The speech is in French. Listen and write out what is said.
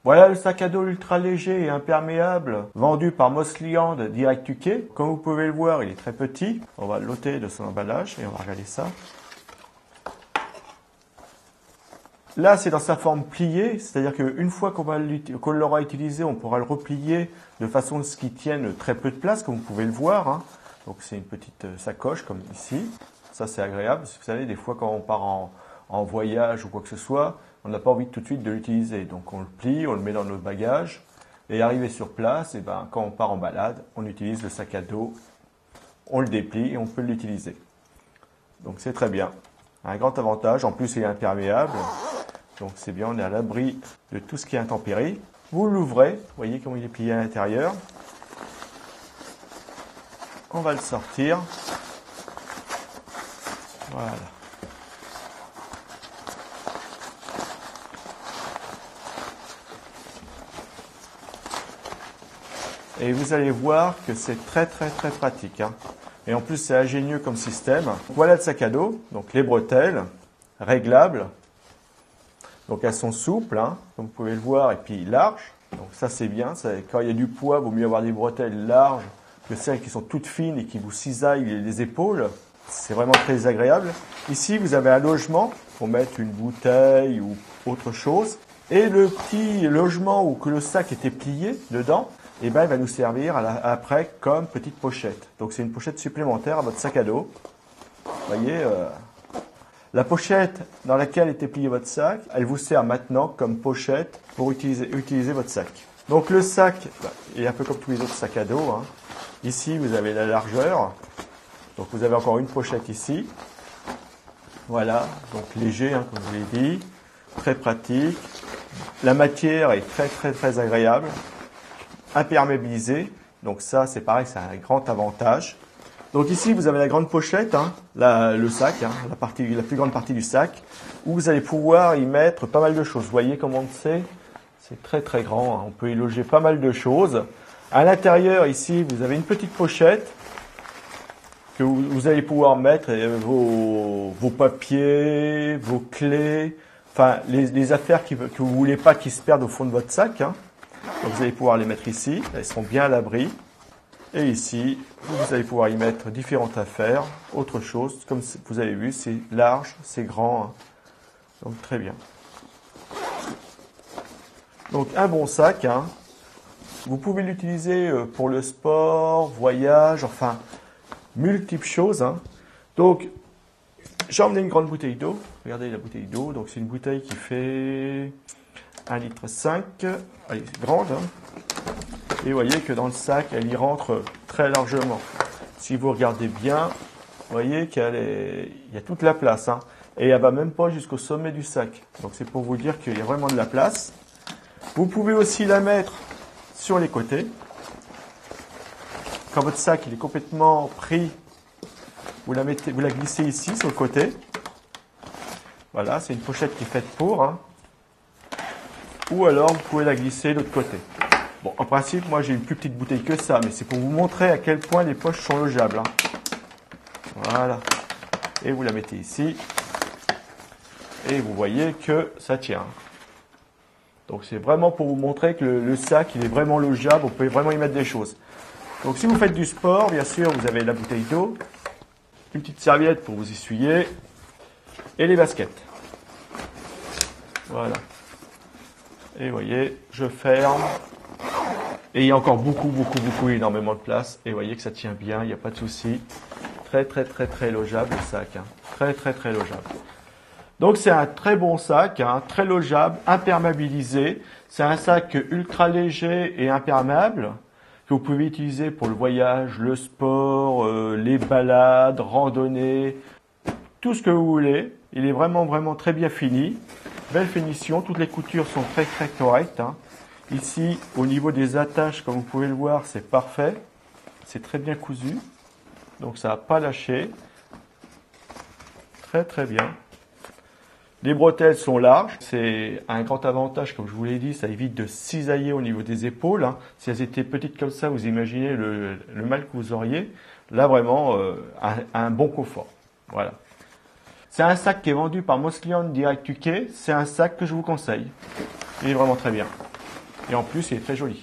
Voilà le sac à dos ultra léger et imperméable vendu par Mossliand Direct UK. Comme vous pouvez le voir, il est très petit. On va l'ôter de son emballage et on va regarder ça. Là, c'est dans sa forme pliée, c'est-à-dire qu'une fois qu'on l'aura utilisé, on pourra le replier de façon à ce qu'il tienne très peu de place, comme vous pouvez le voir, hein. Donc c'est une petite sacoche comme ici. Ça, c'est agréable, parce que vous savez, des fois quand on part en voyage ou quoi que ce soit, on n'a pas envie tout de suite de l'utiliser. Donc on le plie, on le met dans notre bagage, et arrivé sur place, et ben, quand on part en balade, on utilise le sac à dos, on le déplie et on peut l'utiliser. Donc c'est très bien. Un grand avantage, en plus il est imperméable. Donc c'est bien, on est à l'abri de tout ce qui est intempérie. Vous l'ouvrez, vous voyez comment il est plié à l'intérieur. On va le sortir. Voilà. Et vous allez voir que c'est très pratique, hein. Et en plus c'est ingénieux comme système. Voilà le sac à dos, donc les bretelles réglables. Donc elles sont souples, hein, comme vous pouvez le voir, et puis larges. Donc ça c'est bien, quand il y a du poids, il vaut mieux avoir des bretelles larges que celles qui sont toutes fines et qui vous cisaillent les épaules. C'est vraiment très agréable. Ici vous avez un logement pour mettre une bouteille ou autre chose. Et le petit logement où que le sac était plié dedans, eh ben, il va nous servir après comme petite pochette. Donc c'est une pochette supplémentaire à votre sac à dos. Vous voyez, la pochette dans laquelle était plié votre sac, elle vous sert maintenant comme pochette pour utiliser votre sac. Donc le sac est un peu comme tous les autres sacs à dos, hein. Ici, vous avez la largeur. Donc vous avez encore une pochette ici. Voilà, donc léger, hein, comme je l'ai dit. Très pratique. La matière est très agréable. Imperméabilisée. Donc ça, c'est pareil, c'est un grand avantage. Donc ici, vous avez la grande pochette, hein, le sac, hein, la plus grande partie du sac, où vous allez pouvoir y mettre pas mal de choses. Vous voyez comment c'est très grand, hein. On peut y loger pas mal de choses. À l'intérieur, ici, vous avez une petite pochette que vous allez pouvoir mettre vos papiers, vos clés, enfin les affaires que vous voulez pas qui se perdent au fond de votre sac, hein. Donc vous allez pouvoir les mettre ici, elles seront bien à l'abri. Et ici, vous allez pouvoir y mettre différentes affaires, autre chose. Comme vous avez vu, c'est large, c'est grand, hein. Donc très bien. Donc un bon sac, hein. Vous pouvez l'utiliser pour le sport, voyage, enfin multiples choses, hein. Donc j'ai emmené une grande bouteille d'eau. Regardez la bouteille d'eau. Donc c'est une bouteille qui fait 1,5 litre. Elle est grande, hein. Et vous voyez que dans le sac, elle y rentre très largement. Si vous regardez bien, vous voyez qu'il y a toute la place, hein. Et elle va même pas jusqu'au sommet du sac. Donc c'est pour vous dire qu'il y a vraiment de la place. Vous pouvez aussi la mettre sur les côtés. Quand votre sac il est complètement pris, vous la glissez ici sur le côté. Voilà, c'est une pochette qui est faite pour, hein. Ou alors vous pouvez la glisser de l'autre côté. Bon, en principe, moi j'ai une plus petite bouteille que ça, mais c'est pour vous montrer à quel point les poches sont logeables, hein. Voilà. Et vous la mettez ici. Et vous voyez que ça tient. Donc c'est vraiment pour vous montrer que le sac, il est vraiment logeable, vous pouvez vraiment y mettre des choses. Donc si vous faites du sport, bien sûr, vous avez la bouteille d'eau, une petite serviette pour vous essuyer, et les baskets. Voilà. Et vous voyez, je ferme. Et il y a encore énormément de place. Et vous voyez que ça tient bien, il n'y a pas de souci. Très logeable le sac, hein. Très logeable. Donc c'est un très bon sac, hein, très logeable, imperméabilisé. C'est un sac ultra léger et imperméable que vous pouvez utiliser pour le voyage, le sport, les balades, randonnées, tout ce que vous voulez. Il est vraiment très bien fini. Belle finition, toutes les coutures sont très correctes, hein. Ici, au niveau des attaches, comme vous pouvez le voir, c'est parfait. C'est très bien cousu. Donc ça n'a pas lâché. Très bien. Les bretelles sont larges. C'est un grand avantage, comme je vous l'ai dit, ça évite de cisailler au niveau des épaules, hein. Si elles étaient petites comme ça, vous imaginez le mal que vous auriez. Là, vraiment, un bon confort. Voilà. C'est un sac qui est vendu par Mossliand Direct UK. C'est un sac que je vous conseille. Il est vraiment très bien. Et en plus, il est très joli.